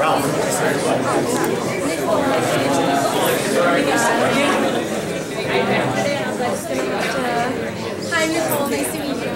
Hi, Nicole. Nice to meet you.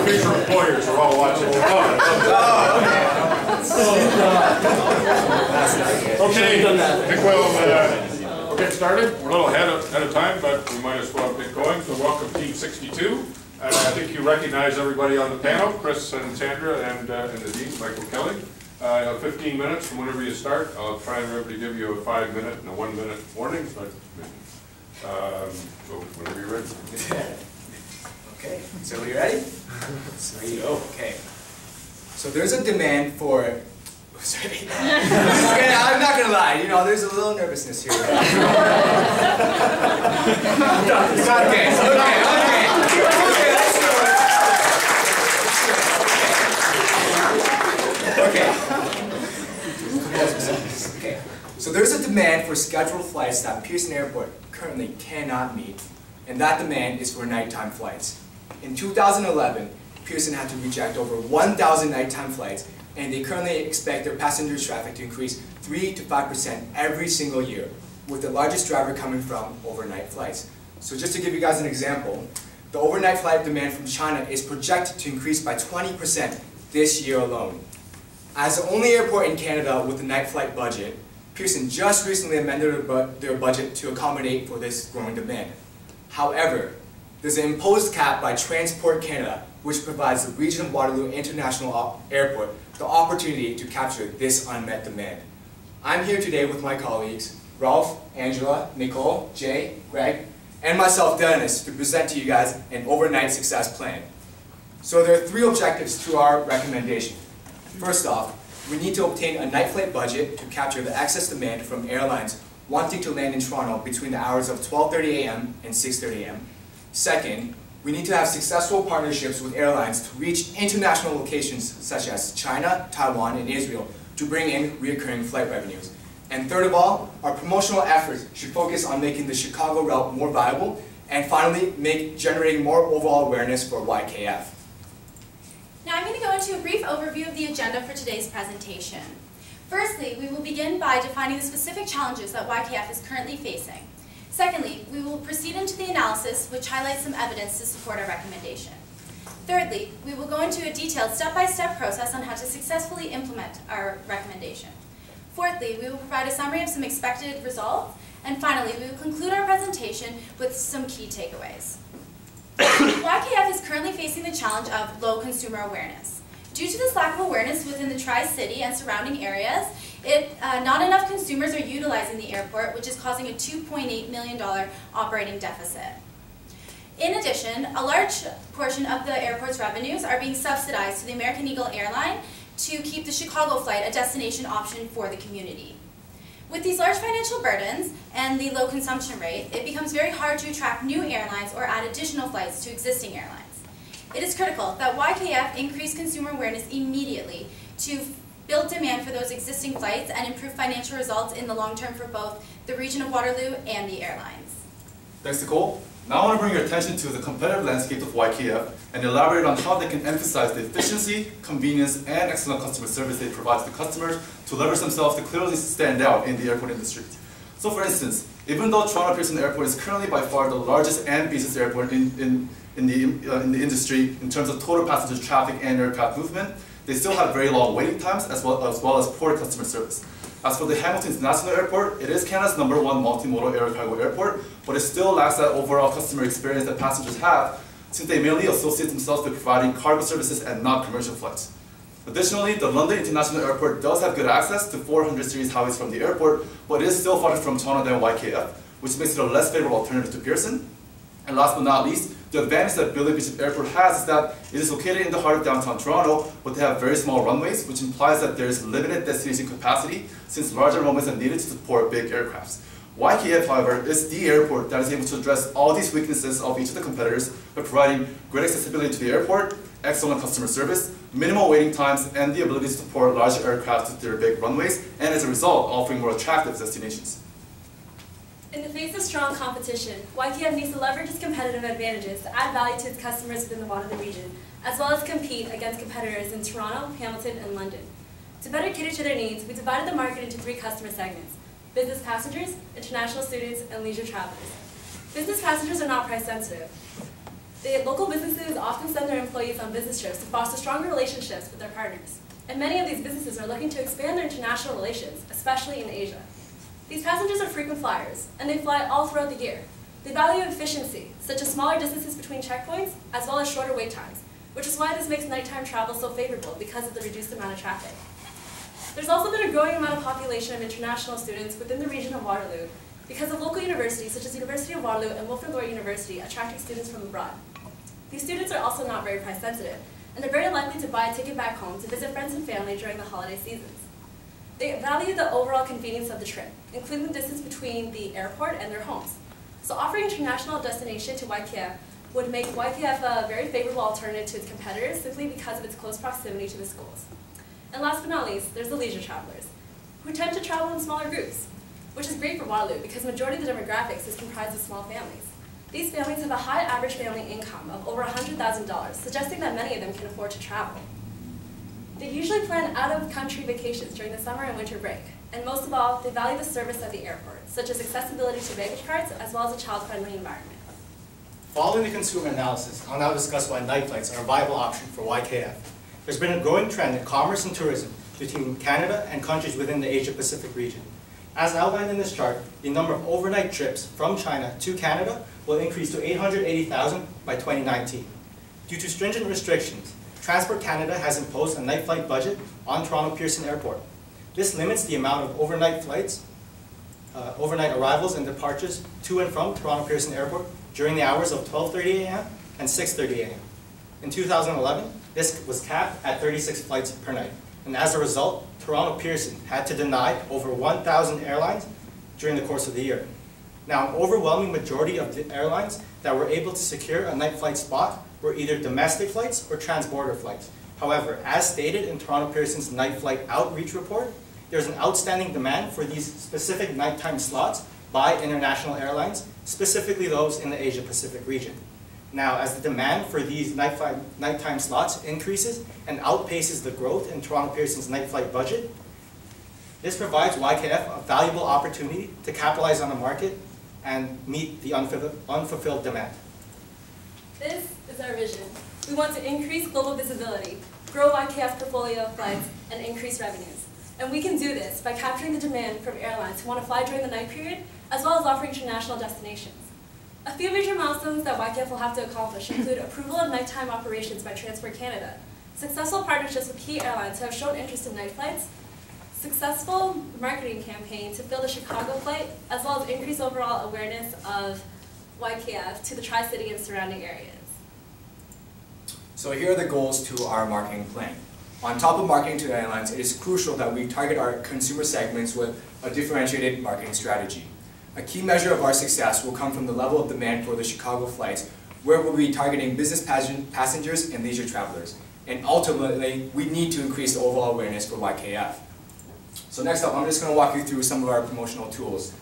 Future employers are all watching. Okay, I think we'll get started. We're a little ahead of time, but we might as well get going. So welcome Team 62. I think you recognize everybody on the panel, Chris and Sandra and the Dean, Michael Kelly. 15 minutes from whenever you start. I'll try and remember to give you a 5-minute and a 1-minute warning, but so whenever you're ready. Okay, so we ready? Okay. So there's a demand for. Sorry. I'm not gonna lie. You know, there's a little nervousness here. Okay. Okay. So there's a demand for scheduled flights that Pearson Airport currently cannot meet, and that demand is for nighttime flights. In 2011, Pearson had to reject over 1,000 nighttime flights, and they currently expect their passenger traffic to increase 3 to 5% every single year, with the largest driver coming from overnight flights. So just to give you guys an example, the overnight flight demand from China is projected to increase by 20% this year alone. As the only airport in Canada with a night flight budget, Pearson just recently amended their budget to accommodate for this growing demand. However, there's an imposed cap by Transport Canada, which provides the Region of Waterloo International Airport the opportunity to capture this unmet demand. I'm here today with my colleagues, Ralph, Angela, Nicole, Jay, Greg, and myself, Dennis, to present to you guys an overnight success plan. So there are 3 objectives to our recommendation. First off, we need to obtain a night flight budget to capture the excess demand from airlines wanting to land in Toronto between the hours of 12:30 a.m. and 6:30 a.m. Second, we need to have successful partnerships with airlines to reach international locations such as China, Taiwan, and Israel to bring in recurring flight revenues. And third of all, our promotional efforts should focus on making the Chicago route more viable, and finally, generating more overall awareness for YKF. Now I'm going to go into a brief overview of the agenda for today's presentation. Firstly, we will begin by defining the specific challenges that YKF is currently facing. Secondly, we will proceed into the analysis, which highlights some evidence to support our recommendation. Thirdly, we will go into a detailed step-by-step process on how to successfully implement our recommendation. Fourthly, we will provide a summary of some expected results. And finally, we will conclude our presentation with some key takeaways. YKF is currently facing the challenge of low consumer awareness. Due to this lack of awareness within the Tri-City and surrounding areas, not enough consumers are utilizing the airport, which is causing a $2.8 million operating deficit. In addition, a large portion of the airport's revenues are being subsidized to the American Eagle airline to keep the Chicago flight a destination option for the community. With these large financial burdens and the low consumption rate, it becomes very hard to attract new airlines or add additional flights to existing airlines. It is critical that YKF increase consumer awareness immediately to build demand for those existing flights and improve financial results in the long term for both the Region of Waterloo and the airlines. Thanks, Nicole. Now I want to bring your attention to the competitive landscape of YKF and elaborate on how they can emphasize the efficiency, convenience, and excellent customer service they provide to the customers to leverage themselves to clearly stand out in the airport industry. So for instance, Even though Toronto Pearson Airport is currently by far the largest and busiest airport in the industry in terms of total passenger traffic and aircraft movement, they still have very long waiting times as well as poor customer service. As for the Hamilton International Airport, it is Canada's #1 multimodal air cargo airport, but it still lacks that overall customer experience that passengers have, since they mainly associate themselves with providing cargo services and not commercial flights. Additionally, the London International Airport does have good access to 400 series highways from the airport, but it is still farther from Toronto than YKF, which makes it a less favorable alternative to Pearson. And last but not least, the advantage that Billy Bishop Airport has is that it is located in the heart of downtown Toronto, but they have very small runways, which implies that there is limited destination capacity, since larger runways are needed to support big aircrafts. YKF, however, is the airport that is able to address all these weaknesses of each of the competitors by providing great accessibility to the airport, excellent customer service, minimal waiting times, and the ability to support larger aircraft with their big runways, and as a result, offering more attractive destinations. In the face of strong competition, YKF needs to leverage its competitive advantages to add value to its customers within the Waterloo region, as well as compete against competitors in Toronto, Hamilton, and London. To better cater to their needs, we divided the market into 3 customer segments: business passengers, international students, and leisure travelers. Business passengers are not price sensitive. The local businesses often send their employees on business trips to foster stronger relationships with their partners. And many of these businesses are looking to expand their international relations, especially in Asia. These passengers are frequent flyers, and they fly all throughout the year. They value efficiency, such as smaller distances between checkpoints, as well as shorter wait times, which is why this makes nighttime travel so favorable because of the reduced amount of traffic. There's also been a growing amount of population of international students within the region of Waterloo because of local universities such as University of Waterloo and Wilfrid Laurier University attracting students from abroad. These students are also not very price sensitive, and they're very likely to buy a ticket back home to visit friends and family during the holiday seasons. They value the overall convenience of the trip, including the distance between the airport and their homes. So offering international destination to YKF would make YKF a very favorable alternative to its competitors simply because of its close proximity to the schools. And last but not least, there's the leisure travelers, who tend to travel in smaller groups, which is great for Waterloo because the majority of the demographics is comprised of small families. These families have a high average family income of over $100,000, suggesting that many of them can afford to travel. They usually plan out-of-country vacations during the summer and winter break, and most of all, they value the service at the airport, such as accessibility to baggage carts, as well as a child-friendly environment. Following the consumer analysis, I'll now discuss why night flights are a viable option for YKF. There's been a growing trend in commerce and tourism between Canada and countries within the Asia-Pacific region. As outlined in this chart, the number of overnight trips from China to Canada will increase to 880,000 by 2019. Due to stringent restrictions, Transport Canada has imposed a night flight budget on Toronto Pearson Airport. This limits the amount of overnight flights, overnight arrivals and departures to and from Toronto Pearson Airport during the hours of 12:30 a.m. and 6:30 a.m. In 2011, this was capped at 36 flights per night, and as a result, Toronto Pearson had to deny over 1,000 airlines during the course of the year. Now, an overwhelming majority of the airlines that were able to secure a night flight spot were either domestic flights or transborder flights. However, as stated in Toronto Pearson's Night Flight Outreach Report, there's an outstanding demand for these specific nighttime slots by international airlines, specifically those in the Asia-Pacific region. Now, as the demand for these nighttime slots increases and outpaces the growth in Toronto Pearson's night flight budget, this provides YKF a valuable opportunity to capitalize on the market and meet the unfulfilled demand. This is our vision. We want to increase global visibility, grow YKF's portfolio of flights, and increase revenues. And we can do this by capturing the demand from airlines who want to fly during the night period, as well as offering international destinations. A few major milestones that YKF will have to accomplish include approval of nighttime operations by Transport Canada, successful partnerships with key airlines who have shown interest in night flights, successful marketing campaign to fill the Chicago flight, as well as increase overall awareness of YKF to the Tri-City and surrounding areas. So here are the goals to our marketing plan. On top of marketing to airlines, it is crucial that we target our consumer segments with a differentiated marketing strategy. A key measure of our success will come from the level of demand for the Chicago flights, where we'll be targeting business passengers and leisure travelers. And ultimately, we need to increase the overall awareness for YKF. So next up, I'm just going to walk you through some of our promotional tools.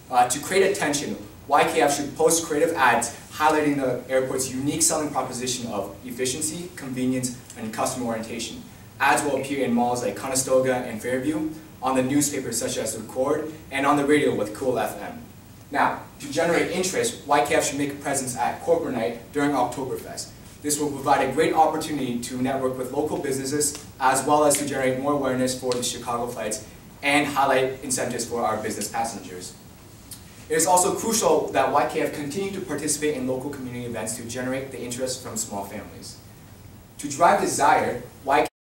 To create attention, YKF should post creative ads highlighting the airport's unique selling proposition of efficiency, convenience, and customer orientation. Ads will appear in malls like Conestoga and Fairview, on the newspapers such as The Record, and on the radio with Cool FM. Now, to generate interest, YKF should make a presence at Corporate Night during Oktoberfest. This will provide a great opportunity to network with local businesses, as well as to generate more awareness for the Chicago flights and highlight incentives for our business passengers. It is also crucial that YKF continue to participate in local community events to generate the interest from small families. To drive desire, YKF